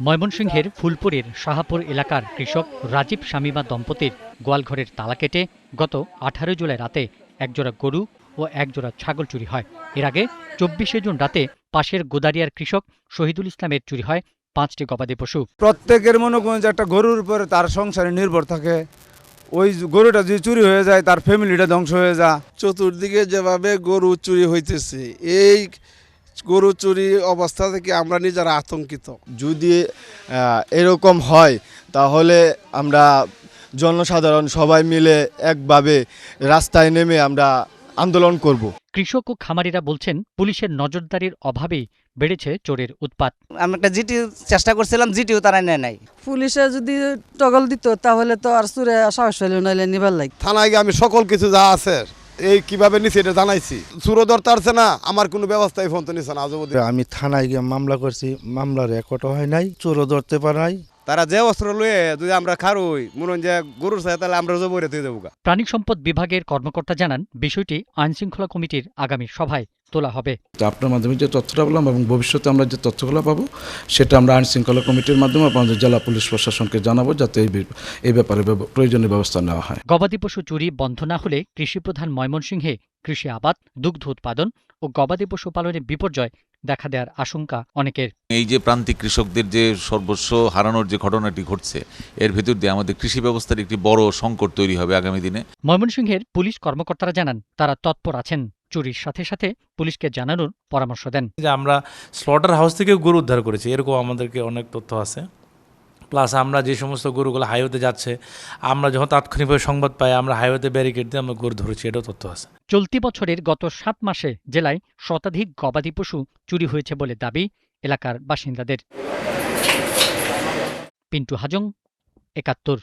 ময়মনসিংহের ফুলপুরের শাহাপুর এলাকার কৃষক রাজীব শামীমা দম্পতির গোয়ালঘরের তালা কেটে গত 18 জুলাই রাতে একজোড়া গরু ও একজোড়া ছাগল চুরি হয়। এর আগে 24শে জুন রাতে পাশের গোদারিয়ার কৃষক শহীদুল ইসলামের চুরি হয় 5টি গবাদি পশু। প্রত্যেকের মনে করেন যে একটা গরুর উপরে তার সংসারে নির্ভর থাকে, ওই গরুটা যদি চুরি হয়ে যায় তার ফ্যামিলিটা ধ্বংস হয়ে যায়। চতুর্দিকে যেভাবে গরু চুরি হইতেছে, এই গরু চুরি অবস্থা থেকে আমরা নিজেরা আতঙ্কিত। যদি এরকম হয় তাহলে আমরা জনসাধারণ সবাই মিলে একভাবে রাস্তায় নেমে আমরা আন্দোলন করব। কৃষক ও খামারিরা বলছেন, পুলিশের নজরদারির অভাবেই বেড়েছে চোরের উৎপাত। আমি একটা জিটি চেষ্টা করছিলাম, জিটিও তারা নেয় নাই। পুলিশে যদি টগল দিত তাহলে তো আর চুরে সাহস হইল নাইলে নিবার লাগ। থানায় গিয়ে আমি সকল কিছু যা আছে এই কিভাবে নিছি এটা জানাইছি। চুরো ধরতে পারছে না, আমার কোনো ব্যবস্থাই ফোন তো নিচ্ছে না। আমি থানায় গিয়ে মামলা করছি, মামলার রেকর্ডও হয় নাই, চোরও ধরতে পারে নাই। তারা যে অস্ত্র লয়ে যদি আমরা খারুই মনে যে গরুর চাই তাহলে আমরা জবরে দিয়ে দেবো। প্রাণী সম্পদ বিভাগের কর্মকর্তা জানান, বিষয়টি আইনশৃঙ্খলা কমিটির আগামী সভায় তোলা হবে। আপনার মাধ্যমে যে তথ্যটা বললাম এবং ভবিষ্যতে আমরা যে তথ্যগুলো পাবো সেটা আমরা আইনশৃঙ্খলা কমিটির মাধ্যমে আমাদের জেলা পুলিশ প্রশাসনকে জানাবো, যাতে এই ব্যাপারে প্রয়োজনীয় ব্যবস্থা নেওয়া হয়। গবাদি পশু চুরি বন্ধ না হলে কৃষিপ্রধান ময়মনসিংহে কৃষি আবাদ, দুগ্ধ উৎপাদন ও গবাদি পশু পালনে বিপর্যয় দেখা দেওয়ার আশঙ্কা অনেকের। এই যে প্রান্তিক কৃষকদের যে সর্বস্ব হারানোর যে ঘটনাটি ঘটছে, এর ভেতর দিয়ে আমাদের কৃষি ব্যবস্থার একটি বড় সংকট তৈরি হবে আগামী দিনে। ময়মনসিংহের পুলিশ কর্মকর্তারা জানান, তারা তৎপর আছেন। চুরির সাথে সাথে পুলিশকে জানানোর পরামর্শ দেন। যে আমরা স্লটার হাউস থেকে গরু উদ্ধার করেছি, এরকম আমাদেরকে অনেক তথ্য আছে। প্লাস আমরা যে সমস্ত গরুগুলো হাইওয়েতে যাচ্ছে, আমরা যখন তাৎক্ষণিকভাবে সংবাদ পাই আমরা হাইওয়েতে ব্যারিকেড দিয়ে আমরা গরু ধরেছি, এটাও তথ্য আছে। চলতি বছরের গত 7 মাসে জেলায় শতাধিক গবাদি পশু চুরি হয়েছে বলে দাবি এলাকার বাসিন্দাদের। পিন্টু হাজং, ৭১।